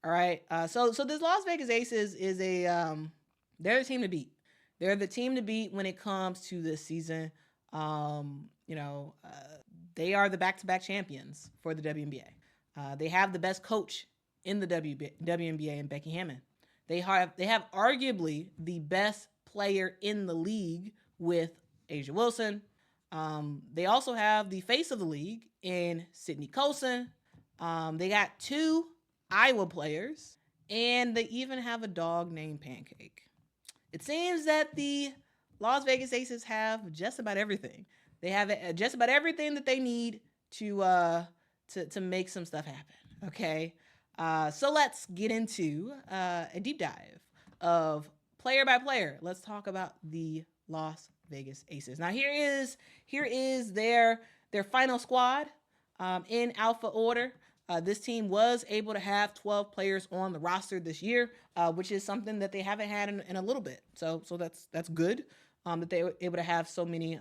All right. So this Las Vegas Aces is they're the team to beat. They're the team to beat when it comes to this season. You know, they are the back-to-back champions for the WNBA. They have the best coach in the WNBA in Becky Hammon. They have arguably the best player in the league with A'ja Wilson. They also have the face of the league in Sydney Colson. They got 2 Iowa players, and they even have a dog named Pancake. It seems that the Las Vegas Aces have just about everything. They have just about everything that they need to make some stuff happen. Okay, so let's get into a deep dive of player by player. Let's talk about the Las Vegas Aces. Now here is their final squad in alpha order. This team was able to have 12 players on the roster this year, which is something that they haven't had in a little bit. So that's good that they were able to have so many,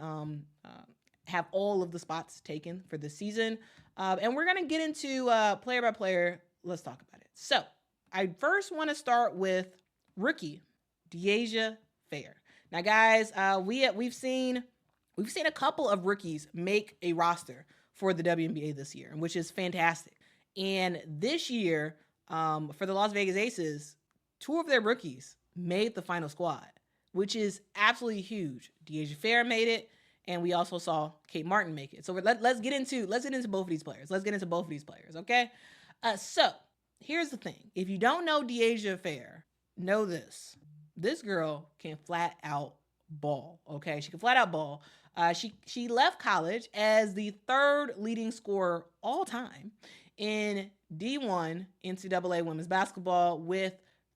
have all of the spots taken for this season. And we're going to get into player by player. Let's talk about it. So I first want to start with rookie Dyaisha Fair. Now, guys, we've seen a couple of rookies make a roster for the WNBA this year, which is fantastic. And this year, for the Las Vegas Aces, 2 of their rookies made the final squad, which is absolutely huge. Dyaisha Fair made it, and we also saw Kate Martin make it. So let's get into both of these players. Okay? So here's the thing: if you don't know Dyaisha Fair, know this: this girl can flat out ball. Okay, she can flat out ball. She left college as the 3rd leading scorer all time in D1 NCAA women's basketball with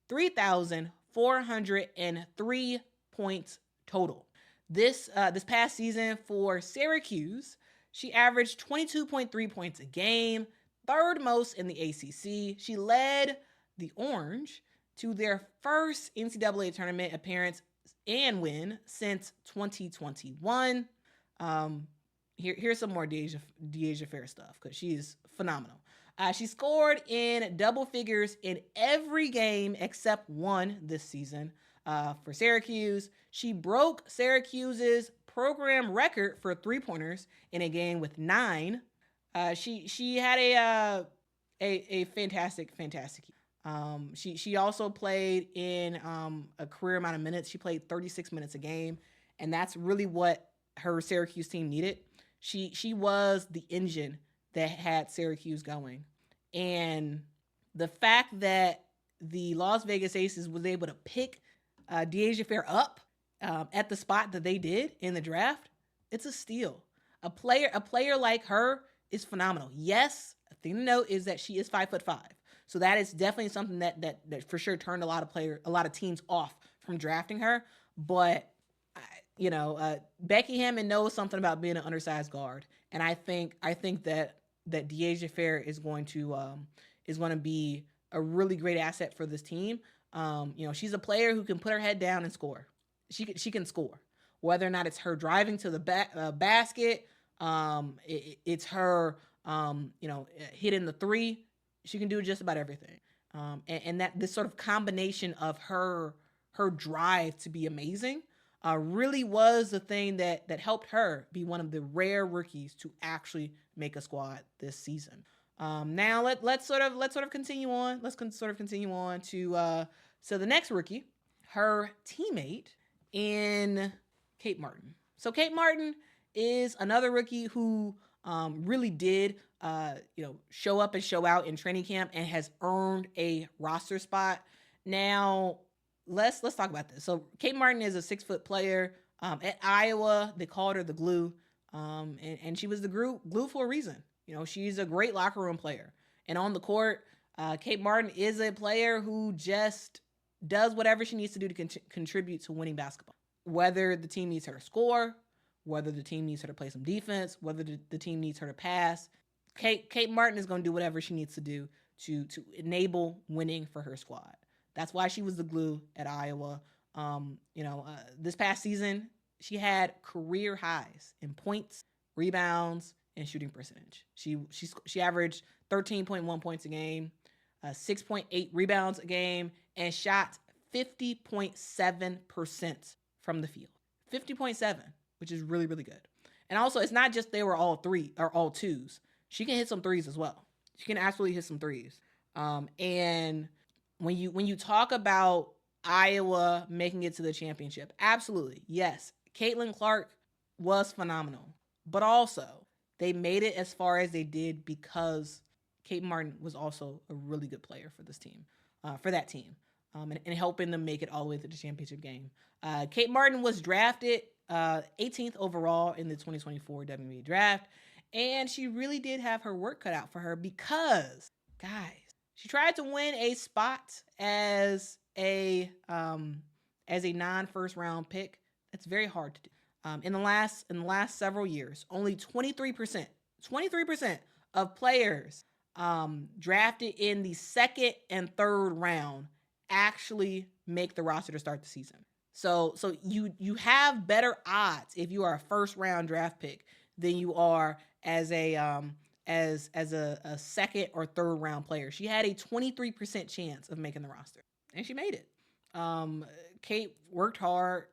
3,403 points total. This past season for Syracuse, she averaged 22.3 points a game, 3rd most in the ACC. She led the Orange to their first NCAA tournament appearance and win since 2021. Here's some more Dyaisha Fair stuff because she is phenomenal. She scored in double figures in every game except one this season for Syracuse. She broke Syracuse's program record for 3-pointers in a game with 9. She had a fantastic year. She also played in a career amount of minutes. She played 36 minutes a game, and that's really what her Syracuse team needed. She was the engine that had Syracuse going. And the fact that the Las Vegas Aces was able to pick Dyaisha Fair up at the spot that they did in the draft, it's a steal. A player like her is phenomenal. Yes, a thing to note is that she is 5'5". So that is definitely something that for sure turned a lot of teams off from drafting her. But Becky Hammon knows something about being an undersized guard, and I think that Dyaisha Fair is going to be a really great asset for this team. She's a player who can put her head down and score. She can score, whether or not it's her driving to the basket, it's her hitting the 3. She can do just about everything. And that this sort of combination of her drive to be amazing really was the thing that helped her be one of the rare rookies to actually make a squad this season. Now let's sort of continue on. Let's sort of continue on to the next rookie, her teammate in Kate Martin. So Kate Martin is another rookie who really did show up and show out in training camp and has earned a roster spot. Now let's talk about this. So Kate Martin is a 6-foot player. At Iowa, they called her the glue, and she was the glue for a reason. She's a great locker room player, and on the court, Kate Martin is a player who just does whatever she needs to do to contribute to winning basketball. Whether the team needs her to score, whether the team needs her to play some defense, whether the team needs her to pass, Kate Martin is going to do whatever she needs to do to enable winning for her squad. That's why she was the glue at Iowa. This past season, she had career highs in points, rebounds, and shooting percentage. She averaged 13.1 points a game, 6.8 rebounds a game, and shot 50.7% from the field. 50.7, which is really, really good. And also, it's not just they were all three or all twos. She can hit some threes as well. She can absolutely hit some threes. And when you talk about Iowa making it to the championship, absolutely, yes, Caitlin Clark was phenomenal. But also, they made it as far as they did because Kate Martin was also a really good player for this team, for that team, and helping them make it all the way to the championship game. Kate Martin was drafted 18th overall in the 2024 WNBA draft, and she really did have her work cut out for her because, guys, she tried to win a spot as a non-first round pick. It's very hard to do. In the last several years, only 23% of players drafted in the second and third round actually make the roster to start the season. So you have better odds if you are a first round draft pick than you are as a second or third round player. She had a 23% chance of making the roster, and she made it. Kate worked hard.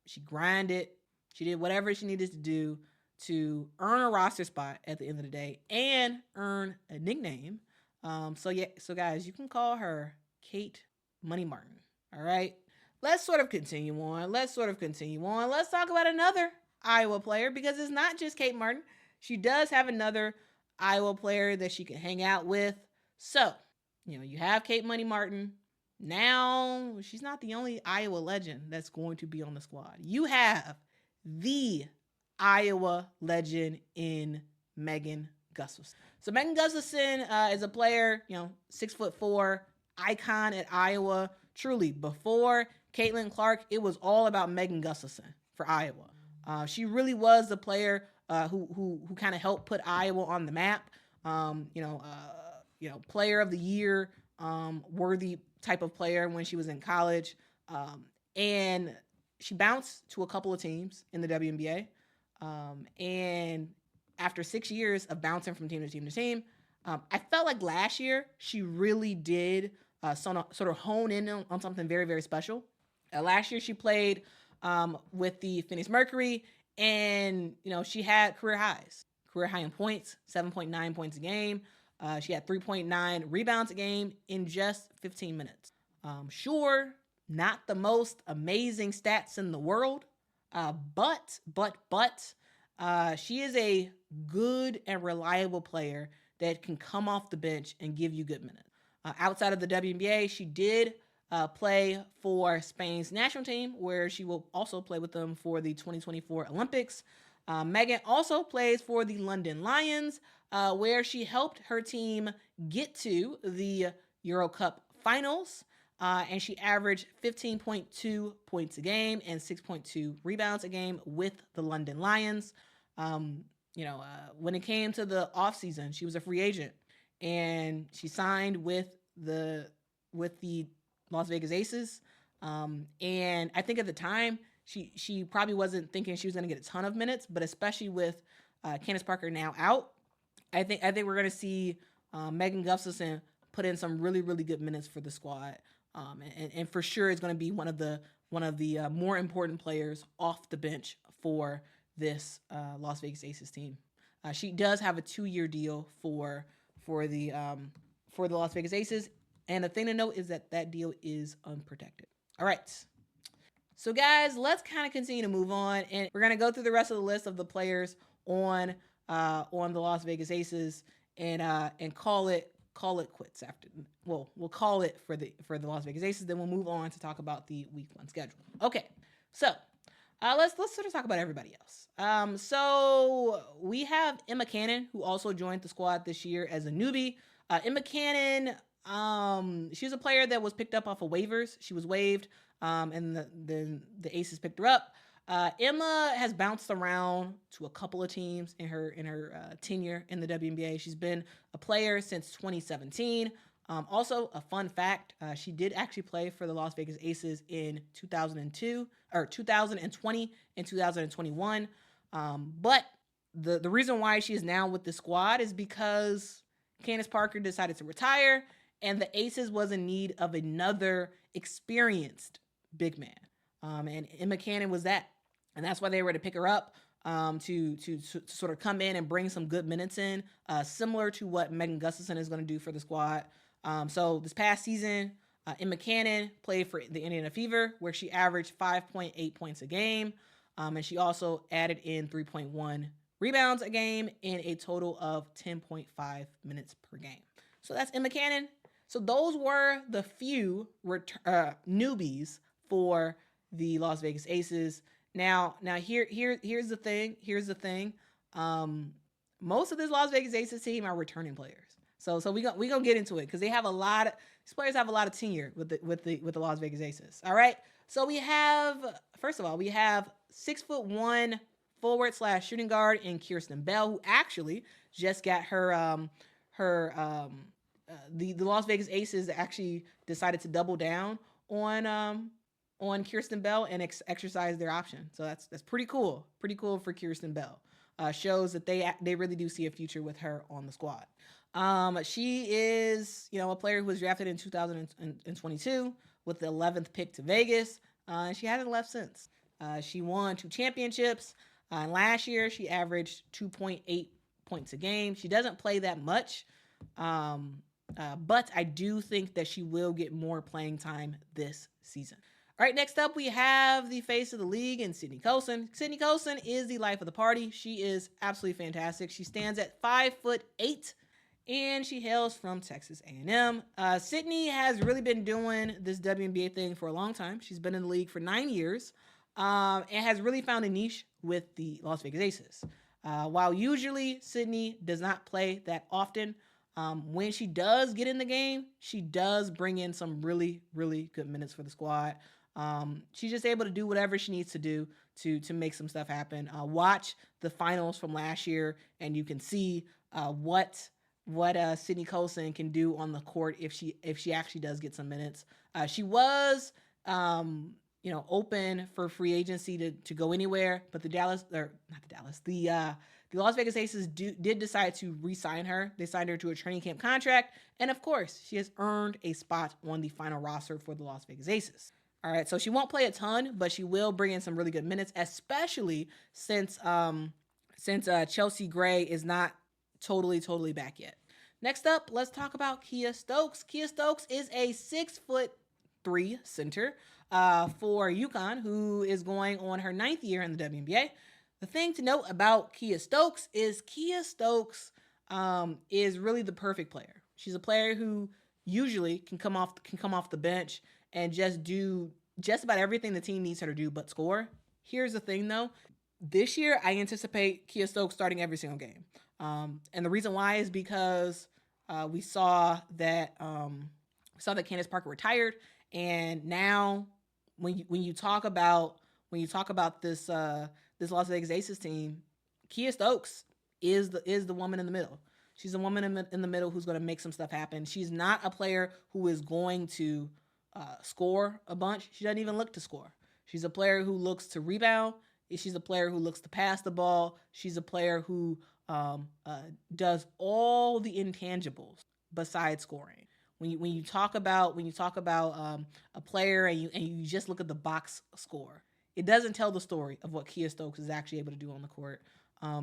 She grinded. She did whatever she needed to do to earn a roster spot at the end of the day and earn a nickname. So guys, you can call her Kate Money Martin. All right. Let's sort of continue on. Let's talk about another Iowa player because it's not just Kate Martin. She does have another Iowa player that she can hang out with. So, you have Kate Money Martin. Now, she's not the only Iowa legend that's going to be on the squad. You have the Iowa legend in Megan Gustafson. So Megan Gustafson is a player, 6'4", icon at Iowa. Truly, before Caitlin Clark, it was all about Megan Gustafson for Iowa. She really was the player who kind of helped put Iowa on the map. Player of the year, worthy type of player when she was in college. And she bounced to a couple of teams in the WNBA. And after 6 years of bouncing from team to team to team, I felt like last year she really did sort of hone in on something very, very special. Last year she played with the Phoenix Mercury, and she had career high in points, 7.9 points a game. She had 3.9 rebounds a game in just 15 minutes. Sure, not the most amazing stats in the world, but she is a good and reliable player that can come off the bench and give you good minutes. Outside of the WNBA, she did play for Spain's national team, where she will also play with them for the 2024 Olympics. Megan also plays for the London Lions, where she helped her team get to the Euro Cup finals. And she averaged 15.2 points a game and 6.2 rebounds a game with the London Lions. When it came to the offseason, she was a free agent, and she signed with the Las Vegas Aces. And I think at the time, she probably wasn't thinking she was going to get a ton of minutes, but especially with Candace Parker now out, I think we're going to see Megan Gustafson put in some really, really good minutes for the squad. And for sure is going to be one of the more important players off the bench for this Las Vegas Aces team. She does have a 2-year deal for the Las Vegas Aces, and the thing to note is that deal is unprotected. All right. So guys, let's kind of continue to move on, and we're going to go through the rest of the list of the players on the Las Vegas Aces and call it quits after. Well, we'll call it for the Las Vegas Aces. Then we'll move on to talk about the week 1 schedule. Okay, so let's sort of talk about everybody else. So we have Emma Cannon, who also joined the squad this year as a newbie. Emma Cannon, she was a player that was picked up off of waivers. She was waived, and the Aces picked her up. Emma has bounced around to a couple of teams in her tenure in the WNBA. She's been a player since 2017. Also, a fun fact, she did actually play for the Las Vegas Aces in 2020 and 2021. But the reason why she is now with the squad is because Candace Parker decided to retire, and the Aces was in need of another experienced big man. And Emma Cannon was that. And that's why they were to pick her up to sort of come in and bring some good minutes in, similar to what Megan Gustafson is going to do for the squad. So this past season, Emma Cannon played for the Indiana Fever, where she averaged 5.8 points a game. And she also added in 3.1 rebounds a game in a total of 10.5 minutes per game. So that's Emma Cannon. So those were the few newbies for the Las Vegas Aces. Now here's the thing. Most of this Las Vegas Aces team are returning players. So we gonna get into it because these players have a lot of tenure with the Las Vegas Aces. All right. So we have 6'1" forward/shooting guard in Kierstan Bell, who actually just got the Las Vegas Aces actually decided to double down on Kierstan Bell and exercise their option. So that's pretty cool. Pretty cool for Kierstan Bell. Shows that they really do see a future with her on the squad. She is, a player who was drafted in 2022 with the 11th pick to Vegas. And she hasn't left since. She won 2 championships. And last year, she averaged 2.8 points a game. She doesn't play that much. But I do think that she will get more playing time this season. All right, next up, we have the face of the league in Sydney Colson. Sydney Colson is the life of the party. She is absolutely fantastic. She stands at 5'8", and she hails from Texas A&M. Sydney has really been doing this WNBA thing for a long time. She's been in the league for 9 years and has really found a niche with the Las Vegas Aces. While usually Sydney does not play that often, when she does get in the game, she does bring in some really, really good minutes for the squad. She's just able to do whatever she needs to do to make some stuff happen. Watch the finals from last year, and you can see what Sydney Colson can do on the court if she actually does get some minutes. She was open for free agency to go anywhere, but the Las Vegas Aces did decide to re-sign her. They signed her to a training camp contract, and of course, she has earned a spot on the final roster for the Las Vegas Aces. All right, so she won't play a ton, but she will bring in some really good minutes, especially since Chelsea Gray is not totally back yet. Next up, let's talk about Kiah Stokes. Kiah Stokes is a 6'3" center for UConn, who is going on her 9th year in the WNBA. The thing to note about Kiah Stokes is is really the perfect player. She's a player who usually can come off the bench and just do just about everything the team needs her to do but score. Here's the thing, though. This year, I anticipate Kiah Stokes starting every single game. And the reason why is because we saw that Candace Parker retired, and now when you talk about this Las Vegas Aces team, Kiah Stokes is the woman in the middle. She's a woman in the middle who's going to make some stuff happen. She's not a player who is going to score a bunch. She doesn't even look to score. She's a player who looks to rebound. She's a player who looks to pass the ball. She's a player who does all the intangibles besides scoring. When you talk about a player and you just look at the box score, it doesn't tell the story of what Kiah Stokes is actually able to do on the court.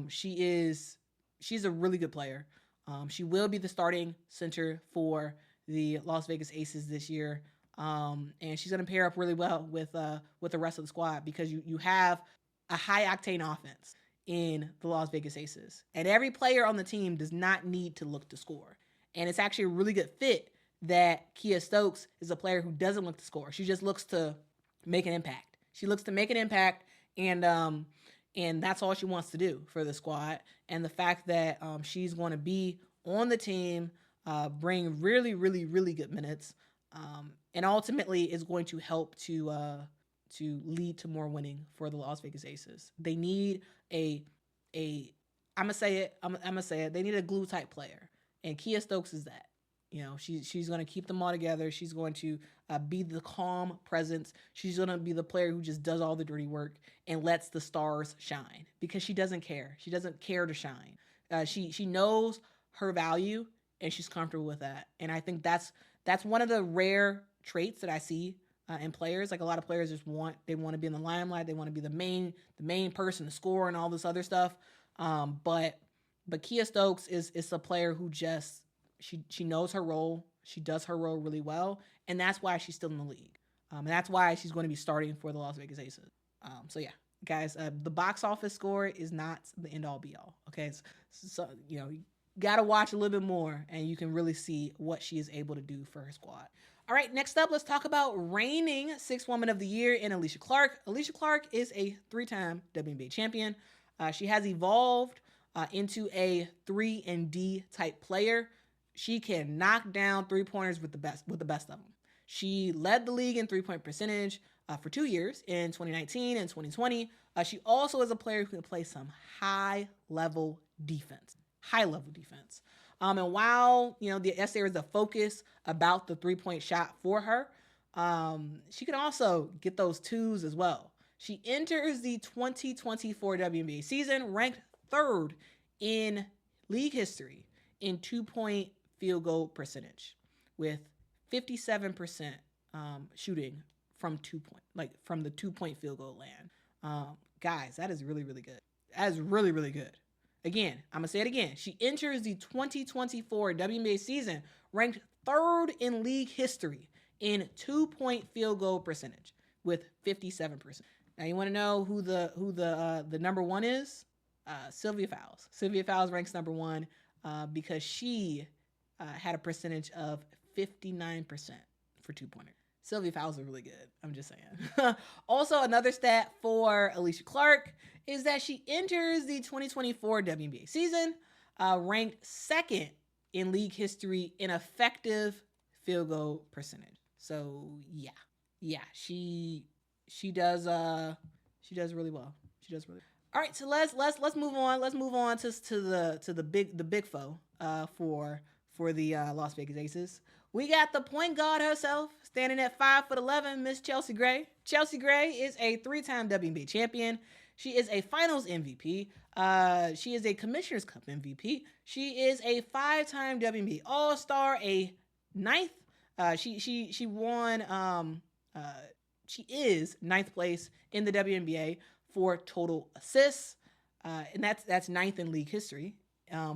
She's a really good player. She will be the starting center for the Las Vegas Aces this year. And she's going to pair up really well with the rest of the squad because you have a high octane offense in the Las Vegas Aces. And every player on the team does not need to look to score. And it's actually a really good fit that Kiah Stokes is a player who doesn't look to score. She just looks to make an impact. She looks to make an impact, and that's all she wants to do for the squad. And the fact that she's going to be on the team, bring really, really, really good minutes, and ultimately is going to help to lead to more winning for the Las Vegas Aces. They need I'm gonna say it. They need a glue type player, and Kiah Stokes is that. She's going to keep them all together. She's going to be the calm presence. She's going to be the player who just does all the dirty work and lets the stars shine because she doesn't care. She doesn't care to shine. She knows her value, and she's comfortable with that. And I think that's one of the rare traits that I see in players. Like a lot of players just want to be in the limelight. They want to be the main person to score and all this other stuff. But Kiah Stokes is a player who just she knows her role. She does her role really well, and that's why she's still in the league. And that's why she's going to be starting for the Las Vegas Aces. So yeah, guys, the box office score is not the end all be all. Okay, so you got to watch a little bit more, and you can really see what she is able to do for her squad. All right, next up, let's talk about reigning Sixth Woman of the Year in Alysha Clark. Alysha Clark is a 3-time WNBA champion. She has evolved into a 3-and-D type player. She can knock down three-pointers with the best of them. She led the league in three-point percentage for 2 years, in 2019 and 2020. She also is a player who can play some high-level defense. And while, yes, there is a focus about the three-point shot for her, she can also get those twos as well. She enters the 2024 WNBA season ranked 3rd in league history in 2-point field goal percentage, with 57% shooting from 2-point, from the 2-point field goal land. Guys, that is really, really good. That is really, really good. Again, I'm going to say it again. She enters the 2024 WNBA season ranked 3rd in league history in 2-point field goal percentage with 57%. Now, you want to know who the number one is? Sylvia Fowles. Sylvia Fowles ranks number 1 because she had a percentage of 59% for 2-pointer. Sylvia Fowles is really good. I'm just saying. Also, another stat for Alysha Clark is that she enters the 2024 WNBA season ranked 2nd in league history in effective field goal percentage. So yeah, she does really well. She does really. All right, so let's move on. Let's move on to the big foe for the Las Vegas Aces. We got the point guard herself, standing at 5'11", Miss Chelsea Gray. Chelsea Gray is a 3-time WNBA champion. She is a Finals MVP. She is a Commissioner's Cup MVP. She is a 5-time WNBA All-Star, a 9th. She won. She is 9th place in the WNBA for total assists, and that's 9th in league history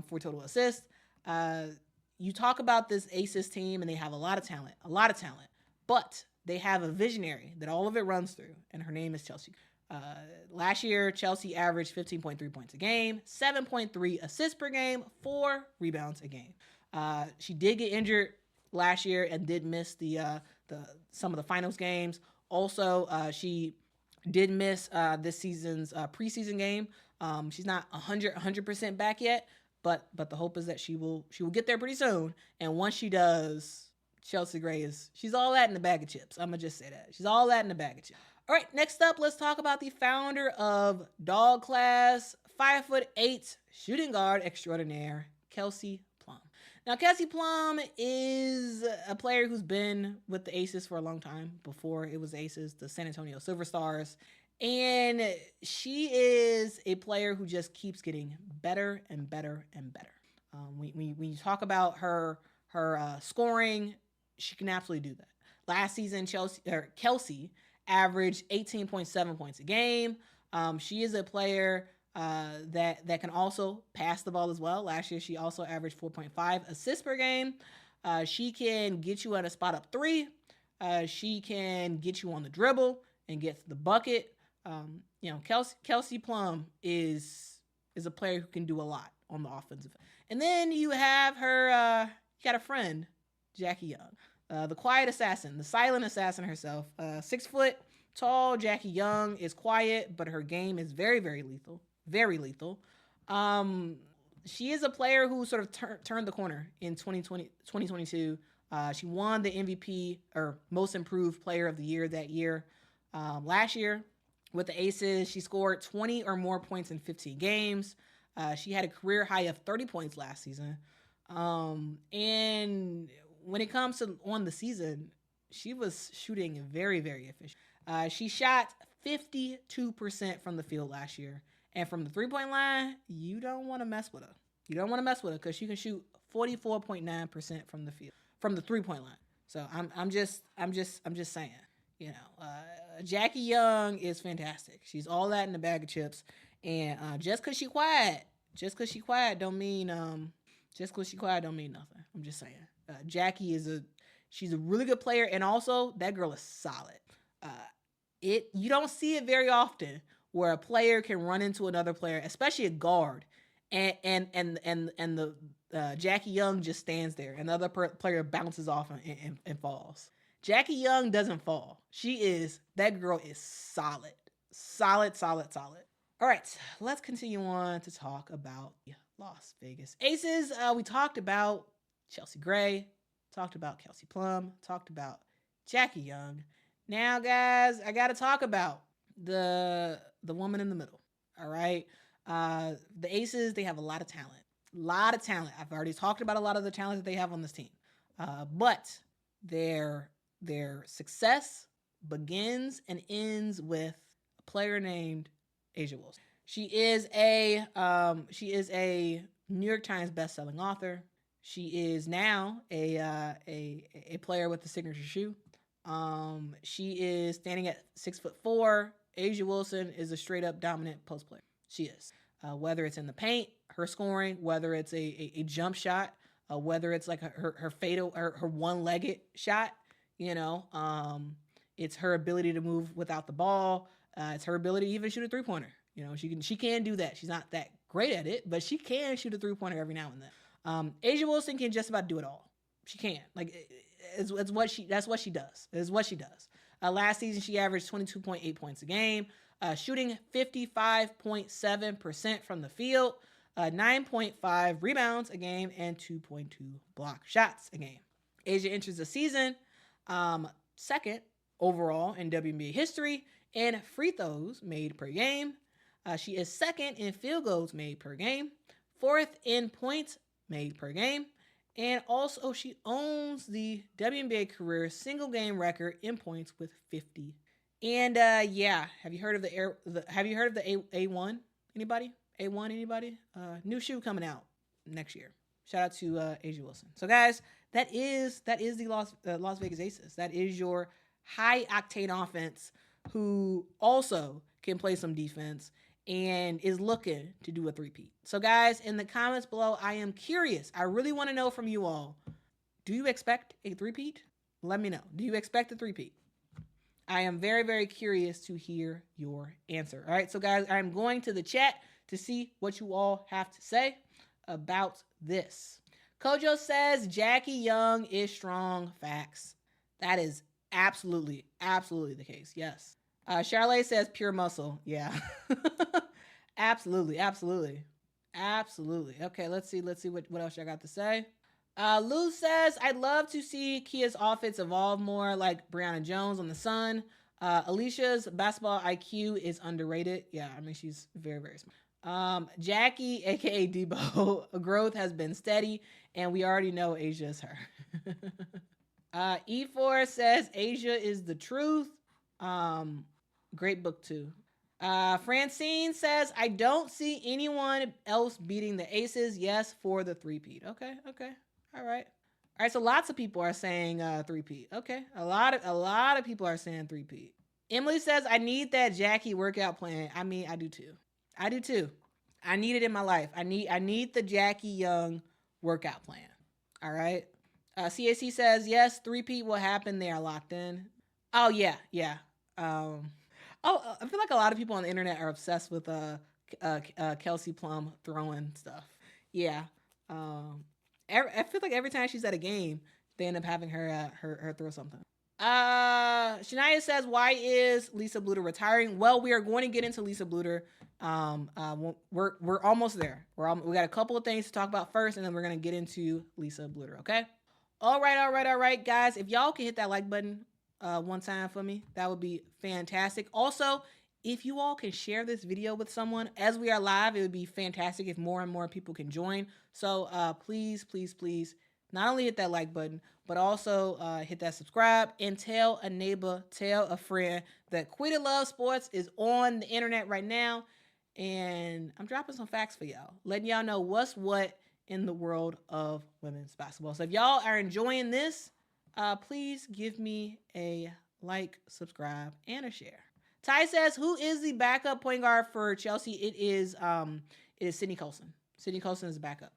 for total assists. You talk about this Aces team, and they have a lot of talent, but they have a visionary that all of it runs through, and her name is Chelsea. Last year, Chelsea averaged 15.3 points a game, 7.3 assists per game, 4 rebounds a game. She did get injured last year and did miss some of the finals games. Also, she did miss this season's preseason game. She's not 100% back yet, but the hope is that she will get there pretty soon. And once she does, Chelsea Gray she's all that in the bag of chips. I'm gonna just say that. She's all that in the bag of chips. All right, next up, let's talk about the founder of Dog Class, 5'8" shooting guard extraordinaire, Kelsey Plum. Now, Kelsey Plum is a player who's been with the Aces for a long time, before it was Aces, the San Antonio Silver Stars. And she is a player who just keeps getting better and better and better. When you talk about her scoring, she can absolutely do that. Last season, Kelsey averaged 18.7 points a game. She is a player that can also pass the ball as well. Last year, she also averaged 4.5 assists per game. She can get you at a spot up 3. She can get you on the dribble and get to the bucket. Kelsey Plum is a player who can do a lot on the offensive. And then you have her, you got a friend, Jackie Young, the quiet assassin, the silent assassin herself. 6 foot tall Jackie Young is quiet, but her game is very, very lethal. Very lethal. She is a player who sort of turned the corner in 2022. She won the MVP, or Most Improved Player of the Year, that year. Last year, with the Aces, she scored 20 or more points in 15 games. She had a career high of 30 points last season. And when it comes to on the season, she was shooting very, very efficient. She shot 52% from the field last year. And from the 3-point line, you don't want to mess with her. You don't want to mess with her because she can shoot 44.9% from the field, from the 3-point line. So I'm just saying, Jackie Young is fantastic. She's all that in the bag of chips. And just cause she quiet don't mean nothing. I'm just saying. Jackie she's a really good player, and also that girl is solid. You don't see it very often where a player can run into another player, especially a guard, and the Jackie Young just stands there, and the other player bounces off and falls. Jackie Young doesn't fall. That girl is solid. All right, let's continue on to talk about the Las Vegas Aces. We talked about Chelsea Gray, talked about Kelsey Plum, talked about Jackie Young. Now, guys, I got to talk about the woman in the middle. All right, the Aces, they have a lot of talent. I've already talked about a lot of the talent that they have on this team, but their success begins and ends with a player named A'ja Wilson. She is a New York Times best-selling author. She is now a player with the signature shoe. She is standing at 6'4". A'ja Wilson is a straight-up dominant post player. She is. Whether it's in the paint, her scoring, whether it's a jump shot, whether it's like her fatal or her one-legged shot, it's her ability to move without the ball. It's her ability to even shoot a three-pointer. She can do that. She's not that great at it, but she can shoot a three-pointer every now and then. A'ja Wilson can just about do it all. She can. That's what she does. It's what she does. Last season, she averaged 22.8 points a game, shooting 55.7% from the field, 9.5 rebounds a game, and 2.2 block shots a game. A'ja enters the season second overall in WNBA history in free throws made per game. She is second in field goals made per game, fourth in points made per game, and also she owns the WNBA career single game record in points with 50. And have you heard of the A1? Anybody? A1? Anybody? New shoe coming out next year. Shout out to A'ja Wilson. So guys, that is the Las Vegas Aces. That is your high octane offense who also can play some defense and is looking to do a three-peat. So guys, in the comments below, I am curious. I really want to know from you all, do you expect a three-peat? Let me know. Do you expect a three-peat? I am very, very curious to hear your answer. All right, so guys, I'm going to the chat to see what you all have to say about this. Kojo says Jackie Young is strong. Facts. That is absolutely the case. Yes. Charlotte says pure muscle. Yeah. Absolutely. Okay, let's see what else I got to say. Lou says, I'd love to see Kia's offense evolve more like Brianna Jones on the Sun. Alysha's basketball IQ is underrated. Yeah, I mean, she's very, very smart. Jackie, aka Debo, growth has been steady, and we already know A'ja is her. E4 says A'ja is the truth. Great book too. Francine says, I don't see anyone else beating the Aces. Yes, for the three-peat. Okay. All right. So lots of people are saying three-peat. Okay. A lot of people are saying three-peat. Emily says, I need that Jackie workout plan. I mean, I do too. I need it in my life. I need the Jackie Young workout plan. All right. CAC says, yes, three-peat will happen. They are locked in. Oh, yeah. I feel like a lot of people on the internet are obsessed with Kelsey Plum throwing stuff. Yeah. I feel like every time she's at a game, they end up having her throw something. Shania says, why is Lisa Bluter retiring? Well, we are going to get into Lisa Bluter. We're almost there. We got a couple of things to talk about first, and then we're going to get into Lisa Bluter, okay? All right, guys. If y'all can hit that like button one time for me, that would be fantastic. Also, if you all can share this video with someone as we are live, it would be fantastic if more and more people can join. So please, not only hit that like button, but also hit that subscribe and tell a neighbor, tell a friend that Quita Loves Sports is on the internet right now. And I'm dropping some facts for y'all, letting y'all know what's what in the world of women's basketball. So if y'all are enjoying this, please give me a like, subscribe, and a share. Ty says, who is the backup point guard for Chelsea? It is Sydney Colson. Sydney Colson is the backup.